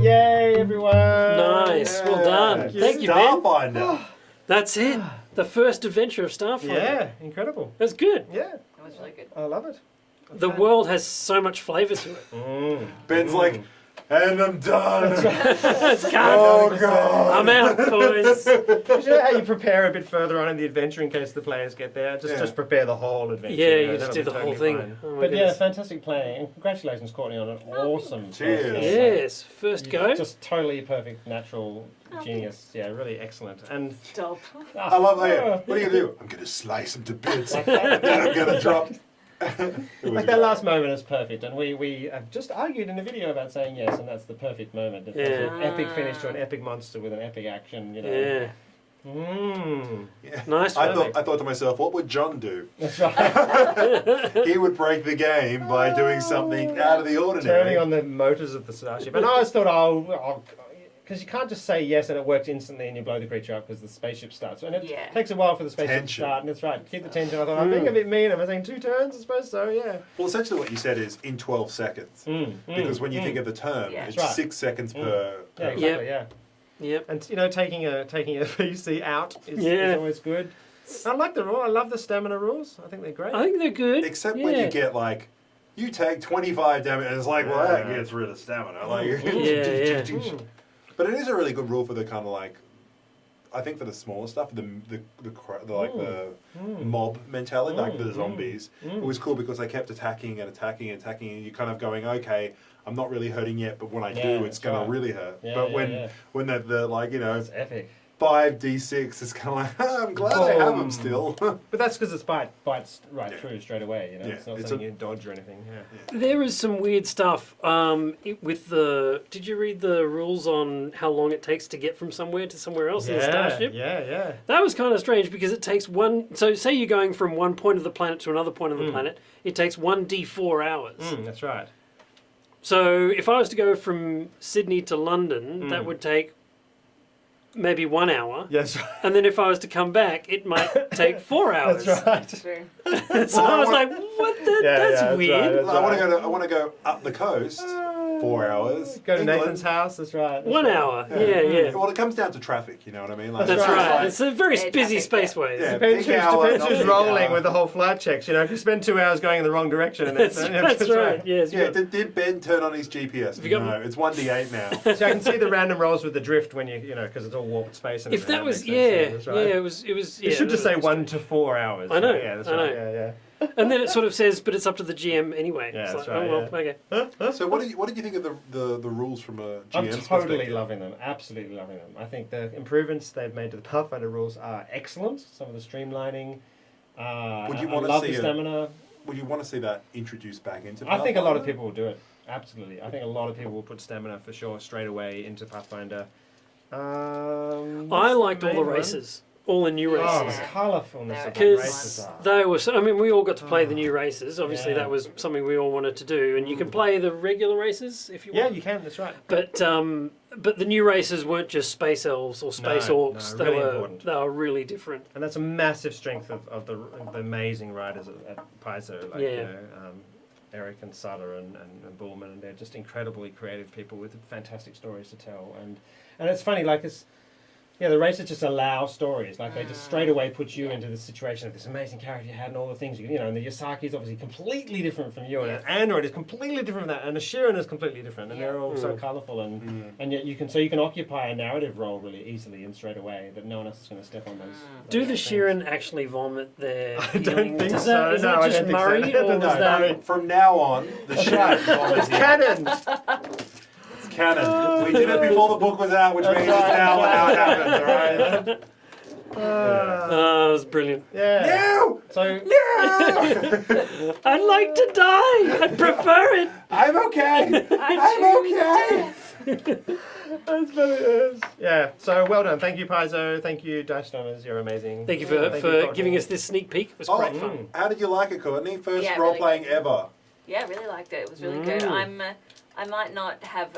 Yay, everyone! Nice, well done. Thank you, Ben. Starfinder. That's it. The first adventure of Starfinder. Yeah, incredible. That's good. Yeah, It was really good. I love it. The world has so much flavour to it. Ben's like, and I'm done. It's gone. Oh, God. I'm out, boys. You know how you prepare a bit further on in the adventure in case the players get there? Just prepare the whole adventure. Yeah, you that'll just do be the whole totally thing. fine. Oh my But yeah, goodness. fantastic playing. And congratulations, Courtney, on an awesome. Cheers. first game. Yes, first go. Just totally perfect, natural genius. Yeah, really excellent. And Stop. I love that. What are you going to do? I'm going to slice him to bits. and then I'm going to drop. like that last moment is perfect, and we just argued in the video about saying yes, and that's the perfect moment. It's an epic finish to an epic monster with an epic action. You know. Yeah. Yeah. Nice. I Perfect. thought to myself, what would John do? That's right. He would break the game by doing something out of the ordinary. Turning on the motors of the starship, and I always thought, because you can't just say yes and it works instantly and you blow the creature up because the spaceship starts. And it takes a while for the spaceship Tension. to start, and that's right. Keep the tension. I thought, I'm being a bit mean. Am I saying 2 turns? I suppose so, yeah. Well, essentially what you said is in 12 seconds. Because when you think of the term, it's right. 6 seconds per... Yeah, exactly, yeah. Yep. And, you know, taking a PC out is always good. I like the rule. I love the stamina rules. I think they're great. I think they're good. Except when you get like, you take 25 damage, and it's like, well, that gets rid of stamina. Like, But it is a really good rule for the kind of like, I think for the smaller stuff, the mob mentality, like the zombies. It was cool because they kept attacking and attacking and attacking, and you're kind of going, okay, I'm not really hurting yet, but when I do, it's going to really hurt. Yeah, but when they're like, you know, it's epic. 5d6, it's kind of like, oh, I'm glad I have them still. But that's because it's bites right through straight away. You know, Yeah, it's not it's something you dodge or anything. Yeah. There is some weird stuff with the... Did you read the rules on how long it takes to get from somewhere to somewhere else in the starship? Yeah. That was kind of strange because it takes one... So say you're going from one point of the planet to another point of the planet, it takes 1d4 hours. That's right. So if I was to go from Sydney to London, that would take maybe 1 hour. Yes. And then if I was to come back, it might take 4 hours. That's right. True. So I was like, what the? That's weird. Right, I want to go up the coast, 4 hours. Go to England. Nathan's house. That's right. 1 hour. Yeah. Well, it comes down to traffic, you know what I mean? Like, That's right. like- It's a very busy traffic, spaceways. Yeah. Depends Peak hour, who's not peak rolling hour. with the whole flight checks. You know, if you spend 2 hours going in the wrong direction, That's right. Yes. Yeah, did Ben turn on his GPS? you got- No, it's 1d8 now. So I can see the random rolls with the drift when you know, because it's all warped space. And If that was, makes sense. that's right. it was. You should just say 1 to 4 hours. I know, Yeah, that's I right. know. Yeah. And then it sort of says, but it's up to the GM anyway. Yeah, It's that's like, right, oh well, okay. So what did you think of the rules from a GM's I'm totally perspective? loving them. Absolutely loving them. I think the improvements they've made to the Pathfinder rules are excellent. Some of the streamlining. Would you I want to love see the stamina. Would you want to see that introduced back into? I think a lot of Pathfinder? people will do it. Absolutely. I think a lot of people will put stamina for sure straight away into Pathfinder. I liked all the races, all the new Oh, races. the colourfulness of the Because races are. they were, I mean, we all got to play the new races. Obviously, Yeah. that was something we all wanted to do. And you can play the regular races if you want. Yeah, you can. That's right. But the new races weren't just space elves or space orcs. no, really they were important. they were really different. And that's a massive strength of the amazing writers at Paizo, like you know, Eric and Sutter and Bullman, and they're just incredibly creative people with fantastic stories to tell. And it's funny, like the races just allow stories. Like they just straight away put you into the situation of this amazing character you had and all the things you know. And the Yasaki is obviously completely different from you, and an android is completely different from that, and a Shirin is completely different, and they're all so colourful, and yet you can occupy a narrative role really easily and straight away that no one else is going to step on those. Do the things. Shirin actually vomit their I don't healing? think Is so. that, is No, that I just don't think so. Murray, No, or was that... From now on, the shit It's canon. It's canon. We did it before the book was out, which means it's now it happens, alright? Oh, that was brilliant. Yeah. No! So I'd like to die. I'd prefer it. I'm okay! I'm okay! that's what it is. Yeah. So well done. Thank you, Paizo. Thank you, Dicestormers. You're amazing. Thank you Thank you, for Courtney. giving us this sneak peek. It was great fun. How did you like it, Courtney? First Yeah, role really playing ever. Yeah, I really liked it. It was really good. I might not have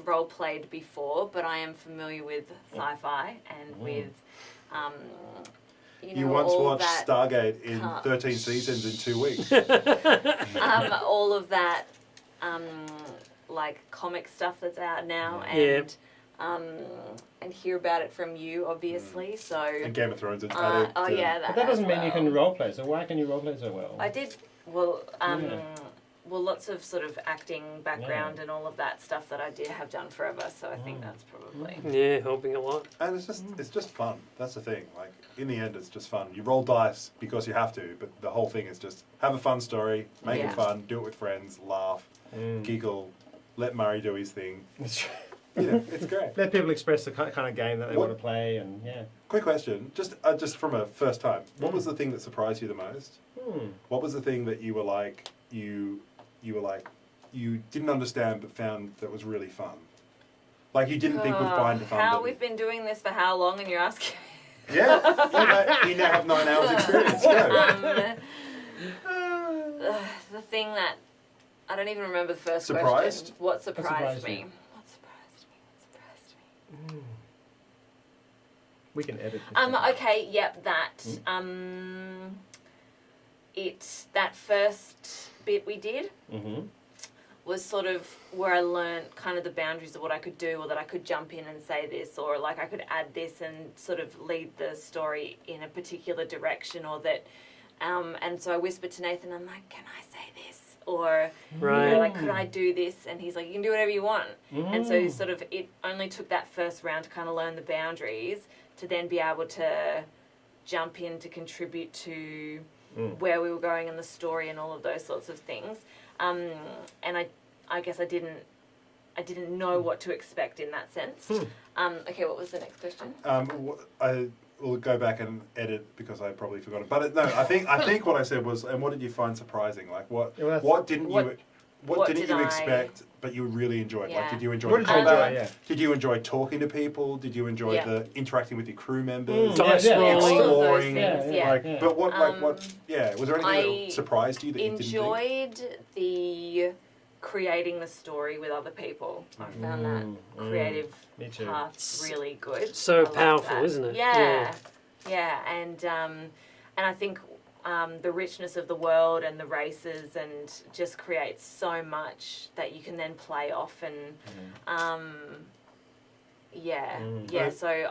role played before, but I am familiar with sci-fi and with You once all watched that, Stargate in 13 seasons in 2 weeks. all of that like comic stuff that's out now, Yeah. and hear about it from you, obviously. So And Game of Thrones. Added oh to- yeah, But that doesn't mean you can roleplay. So why can you roleplay so well? I did well, lots of sort of acting background and all of that stuff that I did have done forever. So I think that's probably. Yeah, helping a lot. And it's just fun. That's the thing. Like in the end, it's just fun. You roll dice because you have to, but the whole thing is just have a fun story, make it fun, do it with friends, laugh, giggle, let Murray do his thing. Yeah, it's great. Let people express the kind of game that they want to play, and Quick question, just from a first time, what was the thing that surprised you the most? What was the thing that you were like, you didn't understand but found that was really fun? Like you didn't think would find the fun. How but we've been doing this for how long, and you're asking? you now have 9 hours experience. Go. The thing that I don't even remember the first Surprised? question. What surprised me? you? What surprised me? we can edit. Okay, yep, that. That first bit we did was sort of where I learned kind of the boundaries of what I could do, or that I could jump in and say this, or like I could add this and sort of lead the story in a particular direction, or that. And so I whispered to Nathan, I'm like, can I say this? Or, Right. you know, like, could I do this? And he's like, you can do whatever you want. And so sort of it only took that first round to kind of learn the boundaries to then be able to jump in to contribute to where we were going in the story and all of those sorts of things. And I guess I didn't know what to expect in that sense. Okay, what was the next question? I will go back and edit because I probably forgot it. But no, I think what I said was, and what did you find surprising? Like what didn't you expect but you really enjoyed? Like did you enjoy What did you enjoy? Did you enjoy talking to people? Did you enjoy the interacting with your crew members? Dice rolling. Exploring. Things, But what was there anything that surprised you that you didn't think? Enjoyed the creating the story with other people. I found that creative path really good. So I loved powerful, that. isn't it? Yeah. And I think the richness of the world and the races and just creates so much that you can then play off and so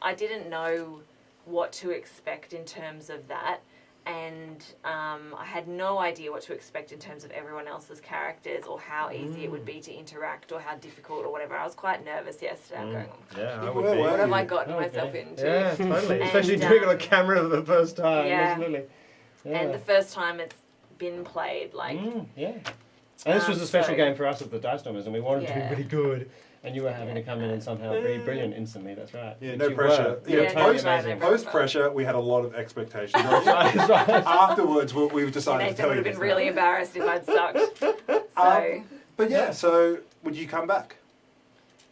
I didn't know what to expect in terms of that. And I had no idea what to expect in terms of everyone else's characters, or how easy it would be to interact, or how difficult or whatever. I was quite nervous yesterday. I'm going, I would be. what have I gotten myself into? Yeah, totally. And, Especially doing it on camera for the first time. Yeah. Absolutely. Yeah. And the first time it's been played, like... And this was a special so- game for us at the Dicestormers, and we wanted to be Yeah. really good. And you were having to come in and somehow be brilliant instantly. That's right. Yeah, Which no you pressure. were. You were Yeah, totally no pressure, amazing. no Post pressure, we had a lot of expectations. That's right. Afterwards, we've decided to Nathan tell would you have been this really now. embarrassed if I'd sucked. So, But yeah, so would you come back?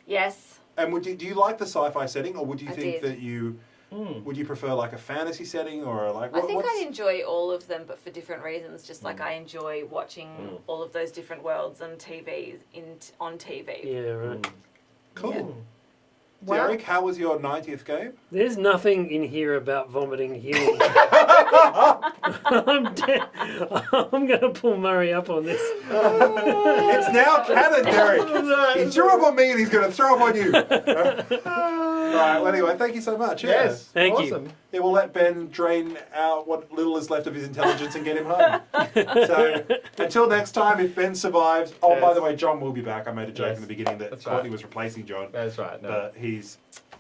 yes. And do you like the sci-fi setting, or would you I think did. that you would you prefer like a fantasy setting, or like I think what's- I enjoy all of them, but for different reasons. Just like I enjoy watching all of those different worlds on TV. Yeah, right. Cool. Yeah. Derek, how was your 90th game? There's nothing in here about vomiting healing. I'm going to pull Murray up on this. It's now canon, Derek. He threw up on me and he's going to throw up on you. Right, well, anyway, thank you so much. Yes. Thank you. Awesome. Yeah, we'll let Ben drain out what little is left of his intelligence and get him home. So, until next time, if Ben survives... Oh, by the way, John will be back. I made a joke in the beginning that That's Courtney right. was replacing John. That's right. No. But he's...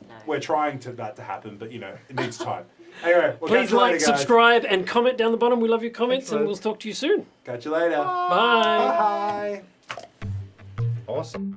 No. We're trying that to happen, but, it needs time. Anyway, we'll catch Please you like, later, guys. subscribe, and comment down the bottom. We love your comments, Excellent. and we'll talk to you soon. Catch you later. Bye. Bye. Awesome.